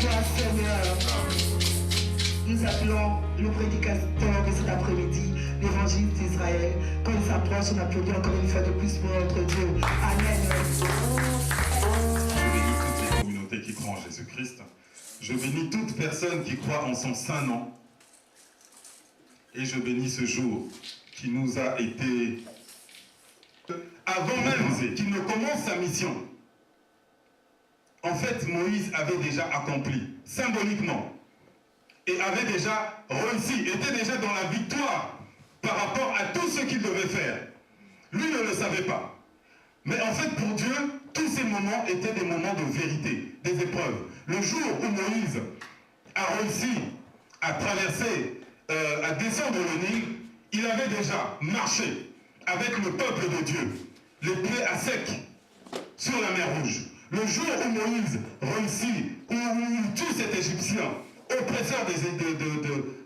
toi, Seigneur. Nous appelons le prédicateur de cet après-midi, l'évangile d'Israël. Quand il s'approche, on applaudit encore une fois de plus pour notre Dieu. Amen. Je bénis toutes les communautés qui croient en Jésus-Christ. Je bénis toute personne qui croit en son saint nom. Et je bénis ce jour qui nous a été, avant même qu'il ne commence sa mission. En fait, Moïse avait déjà accompli, symboliquement, et avait déjà réussi, était déjà dans la victoire par rapport à tout ce qu'il devait faire. Lui ne le savait pas. Mais en fait, pour Dieu, tous ces moments étaient des moments de vérité, des épreuves. Le jour où Moïse a réussi à traverser, à descendre le Nil, il avait déjà marché avec le peuple de Dieu, les pieds à sec sur la mer Rouge. Le jour où Moïse réussit, où il tue cet Égyptien, oppresseur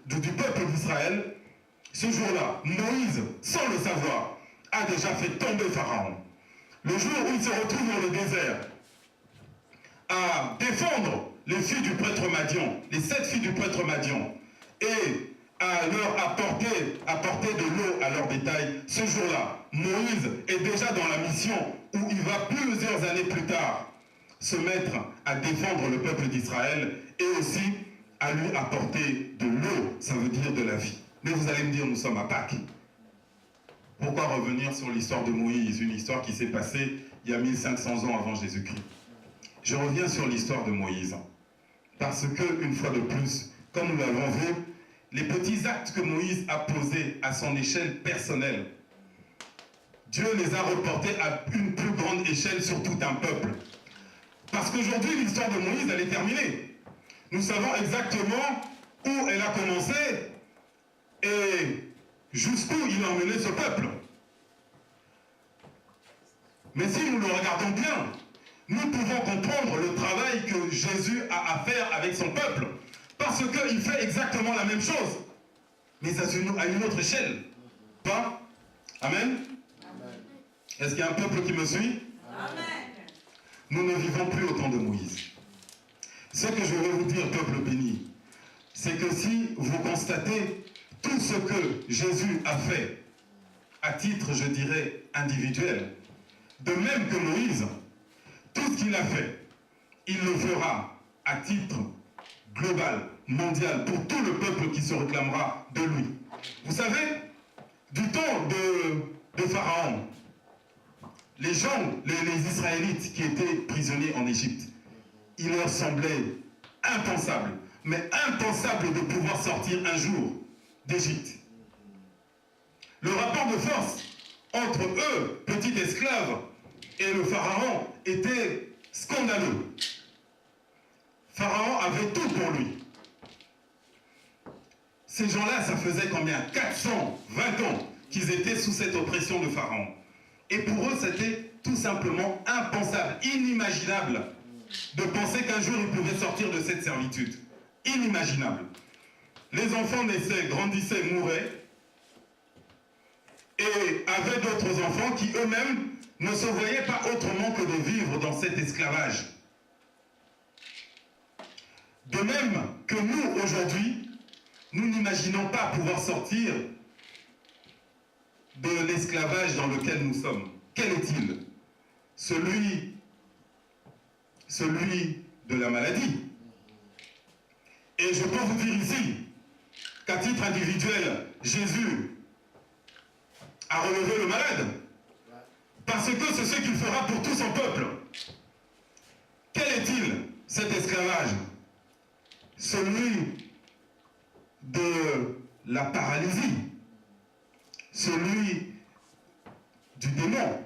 du peuple d'Israël, ce jour-là, Moïse, sans le savoir, a déjà fait tomber Pharaon. Le jour où il se retrouve dans le désert, à défendre les filles du prêtre Madian, les 7 filles du prêtre Madian, et à leur apporter de l'eau à leur bétail, ce jour-là, Moïse est déjà dans la mission où il va plusieurs années plus tard se mettre à défendre le peuple d'Israël et aussi à lui apporter de l'eau, ça veut dire de la vie. Mais vous allez me dire, nous sommes à Pâques. Pourquoi revenir sur l'histoire de Moïse, une histoire qui s'est passée il y a 1500 ans avant Jésus-Christ? Je reviens sur l'histoire de Moïse, parce que, une fois de plus, comme nous l'avons vu, les petits actes que Moïse a posés à son échelle personnelle, Dieu les a reportés à une plus grande échelle sur tout un peuple. Parce qu'aujourd'hui, l'histoire de Moïse, elle est terminée. Nous savons exactement où elle a commencé et jusqu'où il a emmené ce peuple. Mais si nous le regardons bien, nous pouvons comprendre le travail que Jésus a à faire avec son peuple. Parce qu'il fait exactement la même chose, mais à une autre échelle. Pas? Amen? Est-ce qu'il y a un peuple qui me suit? Amen. Nous ne vivons plus au temps de Moïse. Ce que je veux vous dire, peuple béni, c'est que si vous constatez tout ce que Jésus a fait, à titre, je dirais, individuel, de même que Moïse, tout ce qu'il a fait, il le fera à titre global, mondial, pour tout le peuple qui se réclamera de lui. Vous savez, du temps de Pharaon, les gens, les Israélites qui étaient prisonniers en Égypte, il leur semblait impensable, mais impensable de pouvoir sortir un jour d'Égypte. Le rapport de force entre eux, petits esclaves, et le Pharaon était scandaleux. Pharaon avait tout pour lui. Ces gens-là, ça faisait combien? 420 ans qu'ils étaient sous cette oppression de Pharaon. Et pour eux, c'était tout simplement impensable, inimaginable de penser qu'un jour ils pouvaient sortir de cette servitude. Inimaginable. Les enfants naissaient, grandissaient, mouraient, et avaient d'autres enfants qui eux-mêmes ne se voyaient pas autrement que de vivre dans cet esclavage. De même que nous, aujourd'hui, nous n'imaginons pas pouvoir sortir de l'esclavage dans lequel nous sommes. Quel est-il? Celui de la maladie. Et je peux vous dire ici qu'à titre individuel, Jésus a relevé le malade. Parce que c'est ce qu'il fera pour tout son peuple. Quel est-il, cet esclavage? Celui de la paralysie, celui du démon.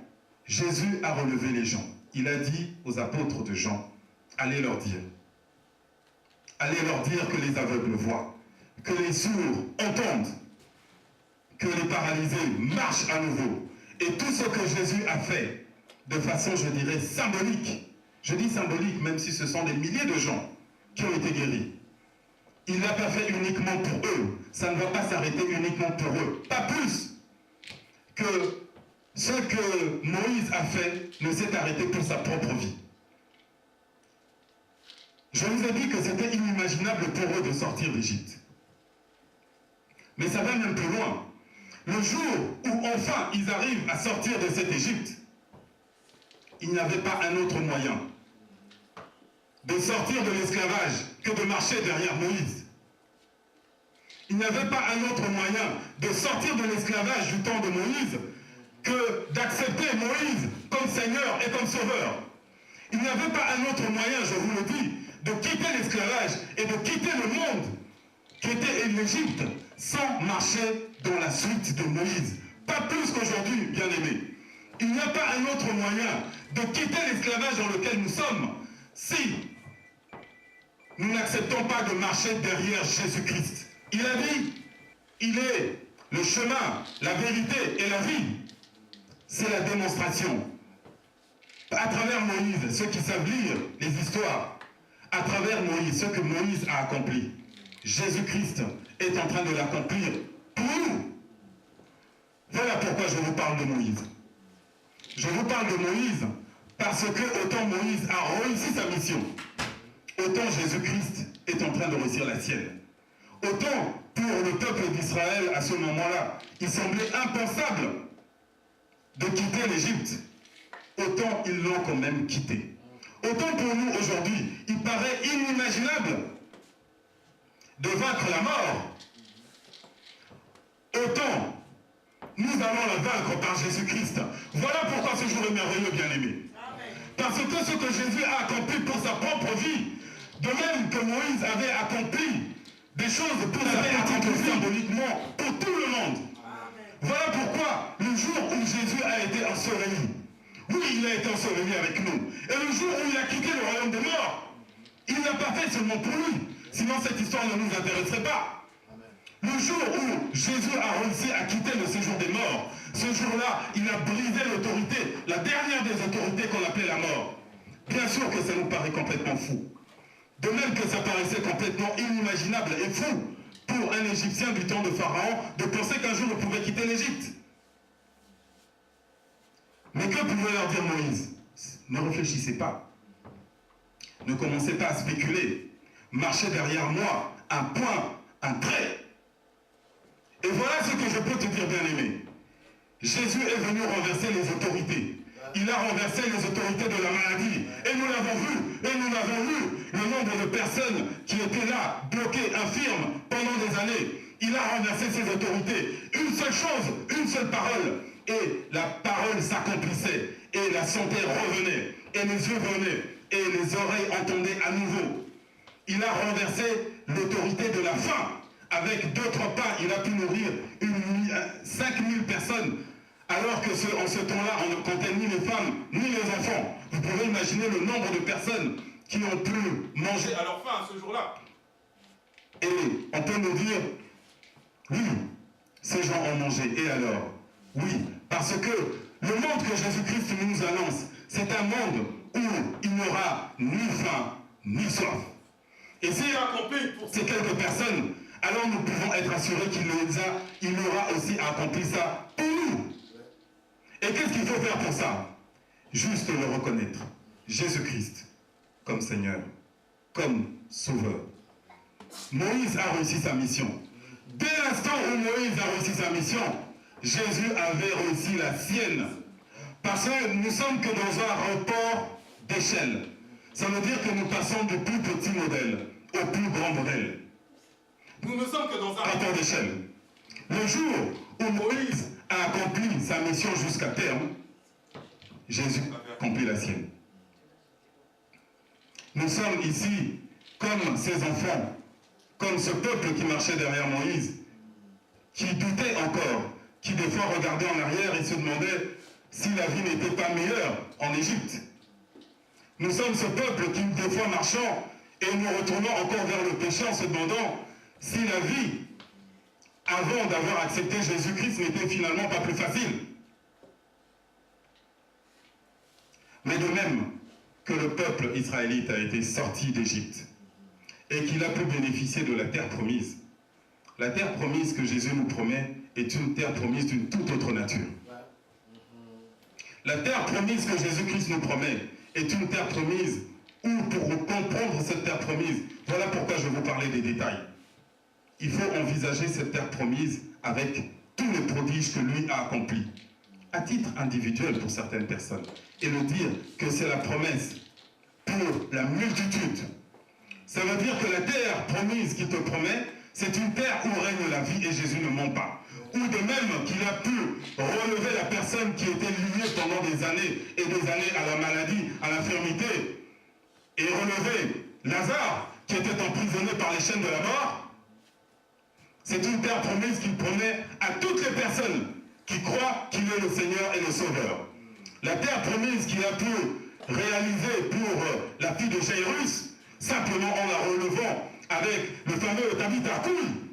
Jésus a relevé les gens. Il a dit aux apôtres de Jean, allez leur dire que les aveugles voient, que les sourds entendent, que les paralysés marchent à nouveau. Et tout ce que Jésus a fait de façon, je dirais, symbolique. Je dis symbolique, même si ce sont des milliers de gens qui ont été guéris. Il ne l'a pas fait uniquement pour eux. Ça ne va pas s'arrêter uniquement pour eux. Pas plus que ce que Moïse a fait ne s'est arrêté pour sa propre vie. Je vous ai dit que c'était inimaginable pour eux de sortir d'Égypte. Mais ça va même plus loin. Le jour où enfin ils arrivent à sortir de cette Égypte, il n'y avait pas un autre moyen de sortir de l'esclavage que de marcher derrière Moïse. Il n'y avait pas un autre moyen de sortir de l'esclavage du temps de Moïse que d'accepter Moïse comme Seigneur et comme Sauveur. Il n'y avait pas un autre moyen, je vous le dis, de quitter l'esclavage et de quitter le monde qui était l'Égypte sans marcher dans la suite de Moïse. Pas plus qu'aujourd'hui, bien-aimés. Il n'y a pas un autre moyen de quitter l'esclavage dans lequel nous sommes si nous n'acceptons pas de marcher derrière Jésus-Christ. Il a dit, il est le chemin, la vérité et la vie. C'est la démonstration. À travers Moïse, ceux qui savent lire les histoires, à travers Moïse, ce que Moïse a accompli, Jésus-Christ est en train de l'accomplir pour nous. Voilà pourquoi je vous parle de Moïse. Je vous parle de Moïse parce que autant Moïse a réussi sa mission, autant Jésus-Christ est en train de réussir la sienne. Autant pour le peuple d'Israël à ce moment-là, il semblait impensable de quitter l'Égypte. Autant ils l'ont quand même quitté. Autant pour nous aujourd'hui, il paraît inimaginable de vaincre la mort. Autant nous allons la vaincre par Jésus-Christ. Voilà pourquoi ce jour est merveilleux, bien-aimé. Parce que ce que Jésus a accompli pour sa propre vie, de même que Moïse avait accompli des choses pour sa propre vie, symboliquement pour tout le monde. Voilà pourquoi le jour où Jésus a été enseveli, oui, il a été enseveli avec nous. Et le jour où il a quitté le royaume des morts, il n'a pas fait seulement pour lui. Sinon cette histoire ne nous intéresserait pas. Le jour où Jésus a réussi à quitter le séjour des morts, ce jour-là, il a brisé l'autorité, la dernière des autorités qu'on appelait la mort. Bien sûr que ça nous paraît complètement fou. De même que ça paraissait complètement inimaginable et fou pour un Égyptien du temps de Pharaon de penser qu'un jour il pouvait quitter l'Égypte. Mais que pouvait leur dire Moïse? Ne réfléchissez pas. Ne commencez pas à spéculer. Marchez derrière moi, un point, un trait. Et voilà ce que je peux te dire, bien-aimé. Jésus est venu renverser les autorités. Il a renversé les autorités de la maladie. Et nous l'avons vu. Et nous l'avons vu. Le nombre de personnes qui étaient là, bloquées, infirmes, pendant des années. Il a renversé ces autorités. Une seule chose, une seule parole. Et la parole s'accomplissait. Et la santé revenait. Et les yeux venaient. Et les oreilles entendaient à nouveau. Il a renversé l'autorité de la faim. Avec 2-3 pains, il a pu nourrir 5000 personnes. Alors que en ce temps-là, on ne comptait ni les femmes, ni les enfants. Vous pouvez imaginer le nombre de personnes qui ont pu manger à leur faim ce jour-là. Et on peut nous dire, oui, ces gens ont mangé. Et alors? Oui, parce que le monde que Jésus-Christ nous annonce, c'est un monde où il n'y aura ni faim, ni soif. Et s'il a accompli pour ces quelques personnes, alors nous pouvons être assurés qu'il aura aussi accompli ça pour nous. Et qu'est-ce qu'il faut faire pour ça? Juste le reconnaître. Jésus-Christ comme Seigneur, comme Sauveur. Moïse a réussi sa mission. Dès l'instant où Moïse a réussi sa mission, Jésus avait réussi la sienne. Parce que nous sommes que dans un rapport d'échelle. Ça veut dire que nous passons du plus petit modèle au plus grand modèle. Nous ne sommes que dans un rapport d'échelle. Le jour où Moïse a accompli sa mission jusqu'à terme, Jésus a accompli la sienne. Nous sommes ici comme ces enfants, comme ce peuple qui marchait derrière Moïse, qui doutait encore, qui des fois regardait en arrière et se demandait si la vie n'était pas meilleure en Égypte. Nous sommes ce peuple qui des fois marchant et nous retournons encore vers le péché en se demandant si la vie, avant d'avoir accepté Jésus-Christ, n'était finalement pas plus facile. Mais de même que le peuple israélite a été sorti d'Égypte et qu'il a pu bénéficier de la terre promise, la terre promise que Jésus nous promet est une terre promise d'une toute autre nature. La terre promise que Jésus-Christ nous promet est une terre promise ou pour comprendre cette terre promise, voilà pourquoi je vais vous parler des détails. Il faut envisager cette terre promise avec tous les prodiges que lui a accomplis, à titre individuel pour certaines personnes, et le dire que c'est la promesse pour la multitude. Ça veut dire que la terre promise qu'il te promet, c'est une terre où règne la vie et Jésus ne ment pas. Ou de même qu'il a pu relever la personne qui était liée pendant des années et des années à la maladie, à l'infirmité, et relever Lazare qui était emprisonné par les chaînes de la mort. C'est une terre promise qu'il promet à toutes les personnes qui croient qu'il est le Seigneur et le Sauveur. La terre promise qu'il a pu réaliser pour la fille de Jairus, simplement en la relevant avec le fameux Tabitha Koum.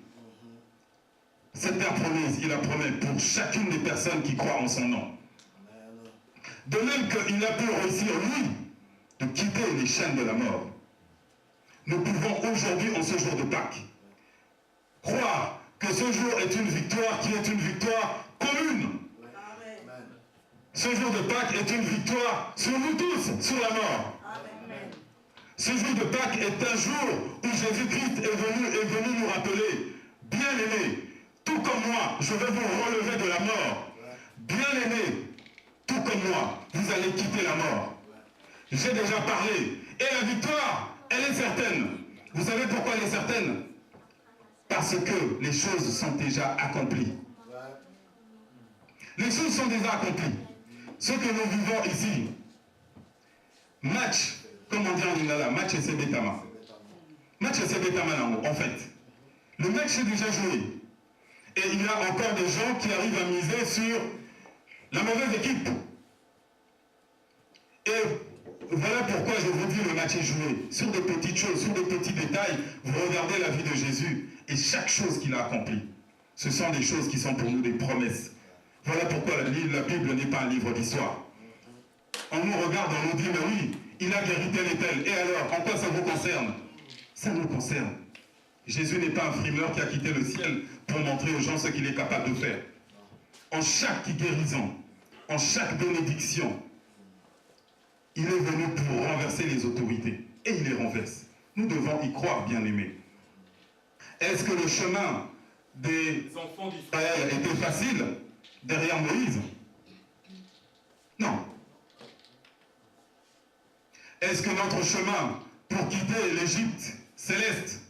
Cette terre promise, il la promet pour chacune des personnes qui croient en son nom. De même qu'il a pu réussir, lui, de quitter les chaînes de la mort. Nous pouvons aujourd'hui, en ce jour de Pâques, croire que ce jour est une victoire qui est une victoire commune. Amen. Ce jour de Pâques est une victoire sur nous tous, sur la mort. Amen. Ce jour de Pâques est un jour où Jésus-Christ est venu nous rappeler, bien-aimés, tout comme moi, je vais vous relever de la mort. Bien-aimés, tout comme moi, vous allez quitter la mort. J'ai déjà parlé. Et la victoire, elle est certaine. Vous savez pourquoi elle est certaine? Parce que les choses sont déjà accomplies. Les choses sont déjà accomplies. Ce que nous vivons ici, match, comme on dit en lingala, match et sebetama. Match et sebetama, en fait. Le match est déjà joué. Et il y a encore des gens qui arrivent à miser sur la mauvaise équipe. Et voilà pourquoi je vous dis le match est joué. Sur des petites choses, sur des petits détails, vous regardez la vie de Jésus et chaque chose qu'il a accomplie. Ce sont des choses qui sont pour nous des promesses. Voilà pourquoi la Bible n'est pas un livre d'histoire. On nous regarde, on nous dit, mais oui, il a guéri tel et tel. Et alors, en quoi ça vous concerne? Ça nous concerne. Jésus n'est pas un frimeur qui a quitté le ciel pour montrer aux gens ce qu'il est capable de faire. En chaque guérison, en chaque bénédiction, il est venu pour renverser les autorités. Et il les renverse. Nous devons y croire, bien-aimés. Est-ce que le chemin des enfants d'Israël était facile derrière Moïse? Non. Est-ce que notre chemin pour quitter l'Égypte céleste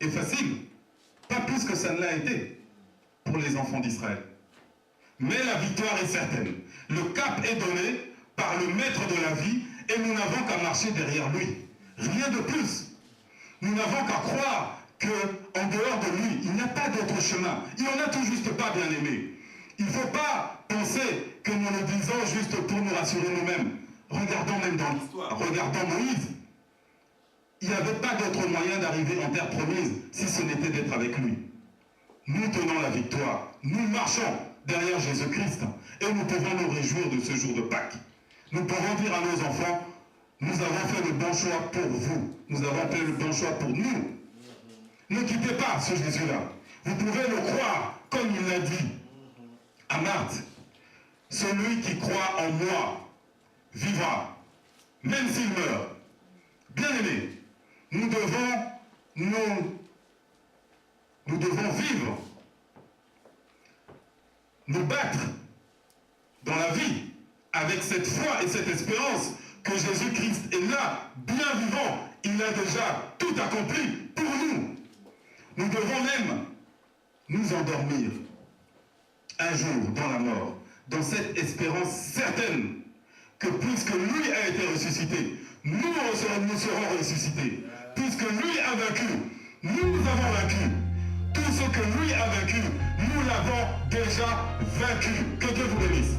est facile? Pas plus que ça ne l'a été pour les enfants d'Israël. Mais la victoire est certaine. Le cap est donné par le maître de la vie et nous n'avons qu'à marcher derrière lui. Rien de plus. Nous n'avons qu'à croire qu'en dehors de lui, il n'y a pas d'autre chemin. Il n'y en a tout juste pas, bien aimé. Il ne faut pas penser que nous le disons juste pour nous rassurer nous-mêmes. Regardons même dans l'histoire. Regardons Moïse. Il n'y avait pas d'autre moyen d'arriver en terre promise si ce n'était d'être avec lui. Nous tenons la victoire. Nous marchons derrière Jésus-Christ et nous pouvons nous réjouir de ce jour de Pâques. Nous pouvons dire à nos enfants, nous avons fait le bon choix pour vous. Nous avons fait le bon choix pour nous. Ne quittez pas ce Jésus-là. Vous pouvez le croire comme il l'a dit à Marthe. Celui qui croit en moi vivra, même s'il meurt. Bien-aimés, nous devons vivre, nous battre dans la vie avec cette foi et cette espérance que Jésus-Christ est là, bien vivant. Il a déjà tout accompli pour nous. Nous devons même nous endormir un jour dans la mort, dans cette espérance certaine que puisque lui a été ressuscité, nous serons ressuscités. Puisque lui a vaincu, nous avons vaincu. Tout ce que lui a vaincu, nous l'avons déjà vaincu. Que Dieu vous bénisse.